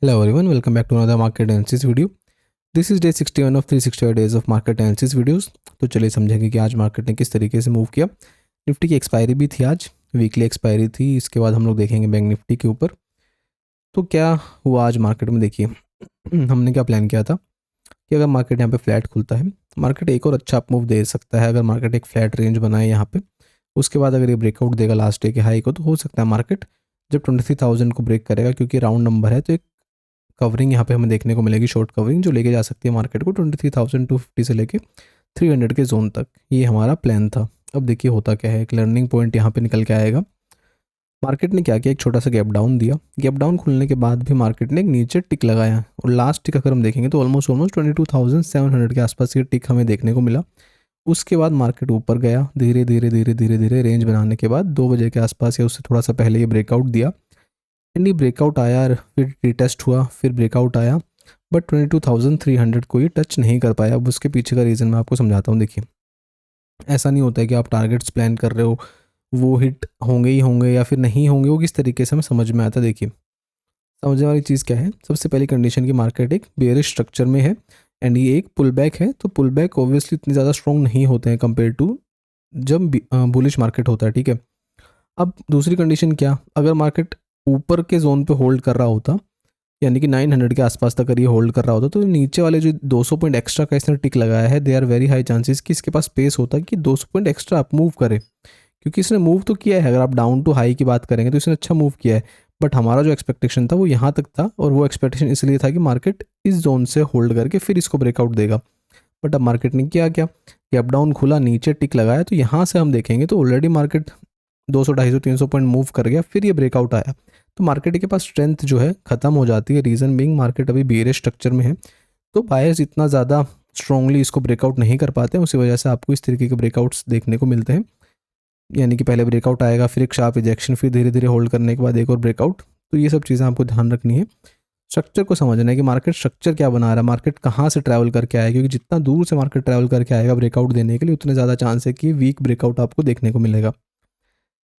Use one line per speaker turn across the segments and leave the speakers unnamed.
Hello everyone, welcome back to another market analysis video. This is day 61 of 365 days of market analysis videos. तो चलिए समझेंगे कि आज market ने किस तरीके से मूव किया। निफ्टी की एक्सपायरी भी थी आज, वीकली एक्सपायरी थी। इसके बाद हम लोग देखेंगे बैंक निफ्टी के ऊपर। तो क्या हुआ आज मार्केट में, देखिए हमने क्या प्लान किया था कि अगर मार्केट यहाँ पे फ्लैट खुलता है, मार्केट एक और अच्छा अप मूव दे सकता है। अगर मार्केट एक फ्लैट रेंज बनाए यहाँ पे, उसके बाद अगर ये ब्रेकआउट देगा लास्ट डे के हाई को, तो हो सकता है मार्केट जब 23,000 को ब्रेक करेगा, क्योंकि राउंड नंबर है, तो एक कवरिंग यहाँ पे हमें देखने को मिलेगी, शॉर्ट कवरिंग, जो लेके जा सकती है मार्केट को 23,250 से लेके 300 के जोन तक। ये हमारा प्लान था। अब देखिए होता क्या है, एक लर्निंग पॉइंट यहाँ पे निकल के आएगा। मार्केट ने क्या किया, एक छोटा सा गैप डाउन दिया। गैप डाउन खुलने के बाद भी मार्केट ने एक नीचे टिक लगाया, और लास्ट टिक अगर हम देखेंगे तो ऑलमोस्ट 22,700 के आसपास ये टिक हमें देखने को मिला। उसके बाद मार्केट ऊपर गया, धीरे धीरे धीरे धीरे धीरे रेंज बनाने के बाद 2 बजे के आसपास या उससे थोड़ा सा पहले ये ब्रेकआउट दिया। एंड ब्रेकआउट आया, फिर रिटेस्ट हुआ, फिर ब्रेकआउट आया, बट 22,300 को ये टच नहीं कर पाया। अब उसके पीछे का रीज़न मैं आपको समझाता हूँ। देखिए, ऐसा नहीं होता है कि आप टारगेट्स प्लान कर रहे हो वो हिट होंगे ही होंगे या फिर नहीं होंगे, वो किस तरीके से हमें समझ में आता है। देखिए, समझने वाली चीज़ क्या है, सबसे पहली कंडीशन की मार्केट एक बेयरिश स्ट्रक्चर में है एंड ये एक पुल बैक है। तो पुल बैक ऑब्वियसली इतनी ज़्यादा स्ट्रॉन्ग नहीं होते हैं कंपेयर टू जब बुलिश मार्केट होता है, ठीक है। अब दूसरी कंडीशन क्या, अगर मार्केट ऊपर के जोन पे होल्ड कर रहा होता, यानी कि 900 के आसपास तक अगर ये होल्ड कर रहा होता, तो नीचे वाले जो 200 पॉइंट एक्स्ट्रा का इसने टिक लगाया है, they are very high chances कि इसके पास स्पेस होता कि 200 पॉइंट एक्स्ट्रा अप मूव करे, क्योंकि इसने मूव तो किया है। अगर आप डाउन टू हाई की बात करेंगे तो इसने अच्छा मूव किया है, बट हमारा जो एक्सपेक्टेशन था वो यहाँ तक था, और वो एक्सपेक्टेशन इसलिए था कि मार्केट इस जोन से होल्ड करके फिर इसको ब्रेकआउट देगा। बट अब मार्केट ने किया क्या कि अप डाउन खुला, नीचे टिक लगाया, तो यहाँ से हम देखेंगे तो ऑलरेडी मार्केट 200, 250, 300 पॉइंट मूव कर गया, फिर ये ब्रेकआउट आया, तो मार्केट के पास स्ट्रेंथ जो है ख़त्म हो जाती है। रीज़न बीइंग मार्केट अभी बेयरिश स्ट्रक्चर में है, तो बायर्स इतना ज़्यादा स्ट्रांगली इसको ब्रेकआउट नहीं कर पाते हैं। उसी वजह से आपको इस तरीके के ब्रेकआउट्स देखने को मिलते हैं, यानी कि पहले ब्रेकआउट आएगा, फिर एक शार्प इजेक्शन, फिर धीरे धीरे होल्ड करने के बाद एक और ब्रेकआउट। तो ये सब चीज़ें आपको ध्यान रखनी है। स्ट्रक्चर को समझना है कि मार्केट स्ट्रक्चर क्या बना रहा है, मार्केट कहाँ से ट्रैवल करके आएगा, क्योंकि जितना दूर से मार्केट ट्रैवल करके आएगा ब्रेकआउट देने के लिए, उतने ज़्यादा चांस है कि वीक ब्रेकआउट आपको देखने को मिलेगा।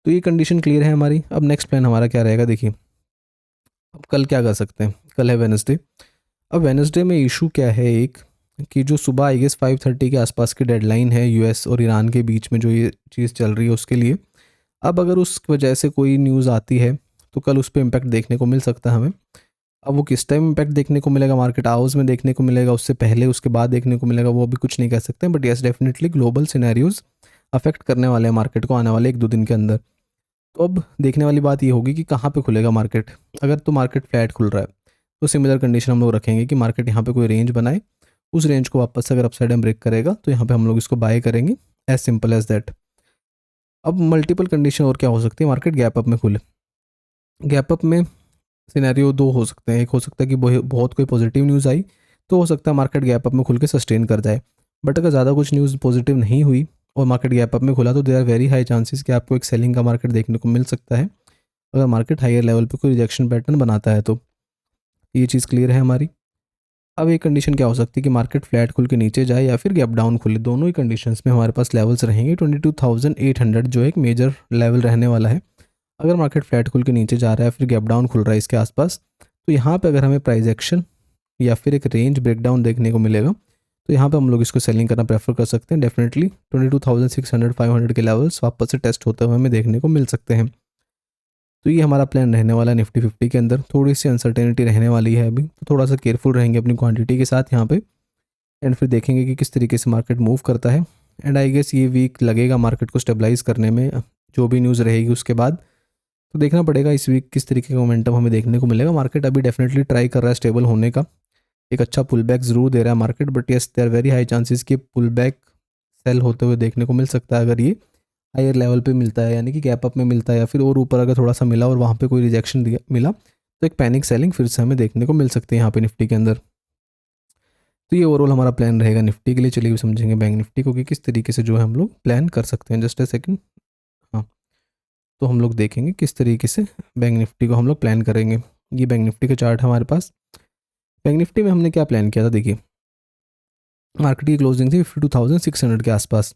तो ये कंडीशन क्लियर है हमारी। अब नेक्स्ट प्लान हमारा क्या रहेगा, देखिए अब कल क्या कर सकते हैं। कल है वेनसडे। अब वेनसडे में इशू क्या है, एक कि जो सुबह आई गेस 5:30 के आसपास की डेडलाइन है यूएस और ईरान के बीच में जो ये चीज़ चल रही है उसके लिए। अब अगर उस वजह से कोई न्यूज़ आती है तो कल उस पर इम्पैक्ट देखने को मिल सकता है हमें। अब वो किस टाइम इम्पैक्ट देखने को मिलेगा, मार्केट आवर्स में देखने को मिलेगा, उससे पहले उसके बाद देखने को मिलेगा, वो अभी कुछ नहीं कह सकते हैं। But yes, definitely global scenarios affect करने वाले हैं मार्केट को आने वाले 1-2 दिन के अंदर। तो अब देखने वाली बात ये होगी कि कहाँ पे खुलेगा मार्केट। अगर तो मार्केट फ्लैट खुल रहा है तो सिमिलर कंडीशन हम लोग रखेंगे कि मार्केट यहाँ पे कोई रेंज बनाए, उस रेंज को वापस से अगर अपसाइड में ब्रेक करेगा तो यहाँ पे हम लोग इसको बाय करेंगे, एज सिंपल एज दैट। अब मल्टीपल कंडीशन और क्या हो सकती है, मार्केट गैप अप में खुले। गैप अप में सिनेरियो 2 हो सकते हैं। एक हो सकता है कि बहुत कोई पॉजिटिव न्यूज़ आई, तो हो सकता है मार्केट गैप अप में खुल के सस्टेन कर जाए। बट अगर ज़्यादा कुछ न्यूज़ पॉजिटिव नहीं हुई और मार्केट गैप अप में खुला, तो there are very high chances कि आपको एक सेलिंग का मार्केट देखने को मिल सकता है, अगर मार्केट हायर लेवल पे कोई रिजेक्शन पैटर्न बनाता है तो। ये चीज़ क्लियर है हमारी। अब एक कंडीशन क्या हो सकती है कि मार्केट फ्लैट खुल के नीचे जाए या फिर गैप डाउन खुले। दोनों ही कंडीशंस में हमारे पास लेवल्स रहेंगे। 22,800 जो एक मेजर लेवल रहने वाला है। अगर मार्केट फ्लैट खुल के नीचे जा रहा है, फिर गैप डाउन खुल रहा है इसके आसपास, तो यहाँ पे अगर हमें प्राइस एक्शन या फिर एक रेंज ब्रेकडाउन देखने को मिलेगा, तो यहाँ पे हम लोग इसको सेलिंग करना प्रेफर कर सकते हैं। डेफिनेटली 22,600, 500 के लेवल्स वापस से टेस्ट होते हुए हमें देखने को मिल सकते हैं। तो ये हमारा प्लान रहने वाला है। निफ्टी 50 के अंदर थोड़ी सी अनसर्टेनिटी रहने वाली है अभी, तो थोड़ा सा केयरफुल रहेंगे अपनी क्वांटिटी के साथ यहाँ पे, एंड फिर देखेंगे कि किस तरीके से मार्केट मूव करता है। एंड आई गेस ये वीक लगेगा मार्केट को स्टेबलाइज करने में, जो भी न्यूज़ रहेगी उसके बाद। तो देखना पड़ेगा इस वीक किस तरीके का मोमेंटम हमें देखने को मिलेगा। मार्केट अभी डेफिनेटली ट्राई कर रहा है स्टेबल होने का, एक अच्छा पुल बैक ज़रूर दे रहा है market, but yes there very high chances कि पुल बैक सेल होते हुए देखने को मिल सकता है अगर ये हायर लेवल पे मिलता है, यानी कि गैप अप में मिलता है, या फिर और ऊपर अगर थोड़ा सा मिला और वहाँ पे कोई रिजेक्शन मिला, तो एक पैनिक सेलिंग फिर से हमें देखने को मिल सकती है यहाँ पे निफ्टी के अंदर। तो ये ओवरऑल हमारा प्लान रहेगा निफ्टी के लिए। चलिए समझेंगे बैंक निफ्टी को कि किस तरीके से जो है हम लोग प्लान कर सकते हैं। Just a second. हाँ, तो हम लोग देखेंगे किस तरीके से बैंक निफ्टी को हम लोग प्लान करेंगे। ये बैंक निफ्टी का चार्ट है हमारे पास। बैंक निफ्टी में हमने क्या प्लान किया था, देखिए मार्केट की क्लोजिंग थी 52,600 के आसपास,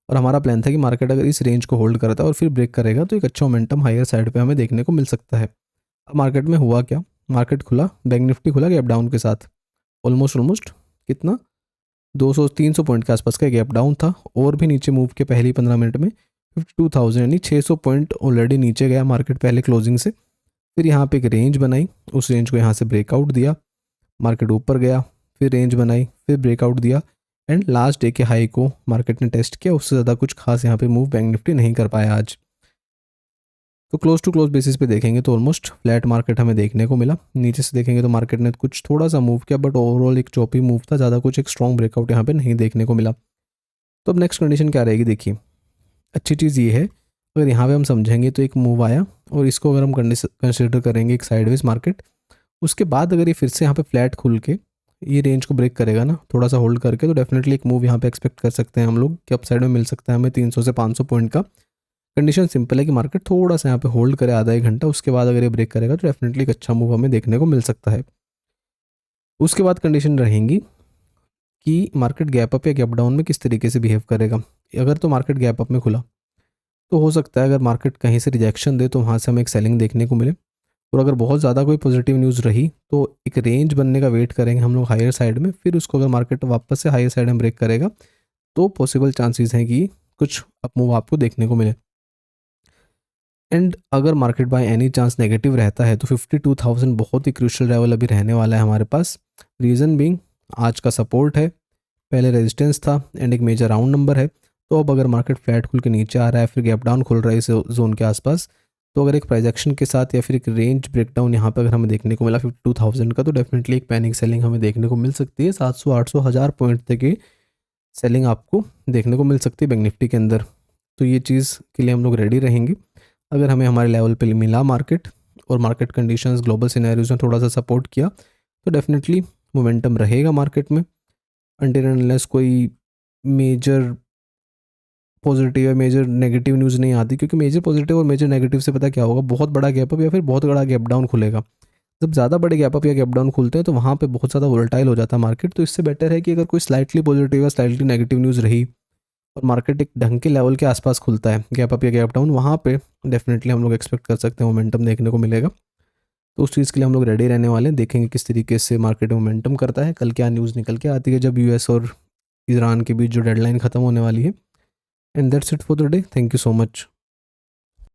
और हमारा प्लान था कि मार्केट अगर इस रेंज को होल्ड करता है और फिर ब्रेक करेगा तो एक अच्छा मोमेंटम हायर साइड पे हमें देखने को मिल सकता है। अब मार्केट में हुआ क्या, मार्केट खुला, बैंक निफ्टी खुला गैप डाउन के साथ, ऑलमोस्ट कितना 200-300 पॉइंट के आसपास का गैप डाउन था, और भी नीचे मूव के पहले ही 15 मिनट में 52,000 यानी 600 पॉइंट ऑलरेडी नीचे गया मार्केट पहले क्लोजिंग से। फिर यहाँ पे एक रेंज बनाई, उस रेंज को यहाँ से ब्रेकआउट दिया, मार्केट ऊपर गया, फिर रेंज बनाई, फिर ब्रेकआउट दिया, एंड लास्ट डे के हाई को मार्केट ने टेस्ट किया। उससे ज़्यादा कुछ खास यहाँ पे मूव बैंक निफ्टी नहीं कर पाया आज। तो क्लोज टू क्लोज बेसिस पे देखेंगे तो ऑलमोस्ट फ्लैट मार्केट हमें देखने को मिला। नीचे से देखेंगे तो मार्केट ने कुछ थोड़ा सा मूव किया, बट ओवरऑल एक चॉपी मूव था, ज़्यादा कुछ एक स्ट्रॉन्ग ब्रेकआउट यहाँ पे नहीं देखने को मिला। तो अब नेक्स्ट कंडीशन क्या रहेगी, देखिए अच्छी चीज़ ये है, अगर यहाँ पे हम समझेंगे तो एक मूव आया और इसको अगर हम कंसिडर करेंगे एक साइडवेज मार्केट, उसके बाद अगर ये फिर से यहाँ पे फ्लैट खुल के ये रेंज को ब्रेक करेगा ना, थोड़ा सा होल्ड करके, तो डेफिनेटली एक मूव यहाँ पे एक्सपेक्ट कर सकते हैं हम लोग कि अप साइड में मिल सकता है हमें 300 से 500 पॉइंट का। कंडीशन सिंपल है कि मार्केट थोड़ा सा यहाँ पे होल्ड करे आधा एक घंटा, उसके बाद अगर ये ब्रेक करेगा तो डेफिनेटली एक अच्छा मूव हमें देखने को मिल सकता है। उसके बाद कंडीशन रहेंगी कि मार्केट गैप अप या गैप डाउन में किस तरीके से बिहेव करेगा। अगर तो मार्केट गैप अप में खुला तो हो सकता है अगर मार्केट कहीं से रिजेक्शन दे तो वहाँ से हमें एक सेलिंग देखने को मिले, और अगर बहुत ज़्यादा कोई पॉजिटिव न्यूज़ रही तो एक रेंज बनने का वेट करेंगे हम लोग हायर साइड में, फिर उसको अगर मार्केट वापस से हायर साइड में ब्रेक करेगा तो पॉसिबल चांसेस हैं कि कुछ अप मूव आपको देखने को मिले। एंड अगर market by any chance negative रहता है तो 52,000 बहुत ही क्रूशियल लेवल अभी रहने वाला है हमारे पास। रीज़न बीइंग आज का सपोर्ट है, पहले रेजिस्टेंस था एंड एक मेजर राउंड नंबर है। तो अब अगर मार्केट फ्लैट खुल के नीचे आ रहा है, फिर गैप डाउन खुल रहा है इस जोन के आसपास, तो अगर एक प्राइस एक्शन के साथ या फिर एक रेंज ब्रेकडाउन यहाँ पर अगर हमें देखने को मिला 52,000 का, तो डेफिनेटली एक पैनिक सेलिंग हमें देखने को मिल सकती है। 700, 800, 1000 पॉइंट तक की सेलिंग आपको देखने को मिल सकती है बैंक निफ्टी के अंदर। तो ये चीज़ के लिए हम लोग रेडी रहेंगे। अगर हमें हमारे लेवल पे मिला मार्केट और मार्केट कंडीशंस ग्लोबल सिनेरियोज ने थोड़ा सा सपोर्ट किया तो डेफिनेटली मोमेंटम रहेगा मार्केट में, अनटिल अनलेस कोई मेजर पॉजिटिव या मेजर नेगेटिव न्यूज़ नहीं आती। क्योंकि मेजर पॉजिटिव और मेजर नेगेटिव से पता क्या होगा, बहुत बड़ा गैप अप या फिर बहुत बड़ा गैप डाउन खुलेगा। जब ज़्यादा बड़े गैप अप या गैप डाउन खुलते हैं तो वहाँ पे बहुत ज़्यादा वोलेटाइल हो जाता है मार्केट। तो इससे बेटर है कि अगर कोई स्लाइटली पॉजिटिव या स्लाइटली नेगेटिव न्यूज़ रही और मार्केट एक ढंग के लेवल के आसपास खुलता है गैप अप या गैप डाउन, वहाँ पे डेफिनेटली हम लोग एक्सपेक्ट कर सकते हैं मोमेंटम देखने को मिलेगा। तो उस चीज़ के लिए हम लोग रेडी रहने वाले हैं। देखेंगे किस तरीके से मार्केट मोमेंटम करता है, कल क्या न्यूज़ निकल के आती है जब यूएस और ईरान के बीच जो डेडलाइन ख़त्म होने वाली है। And that's it for the day. Thank you so much.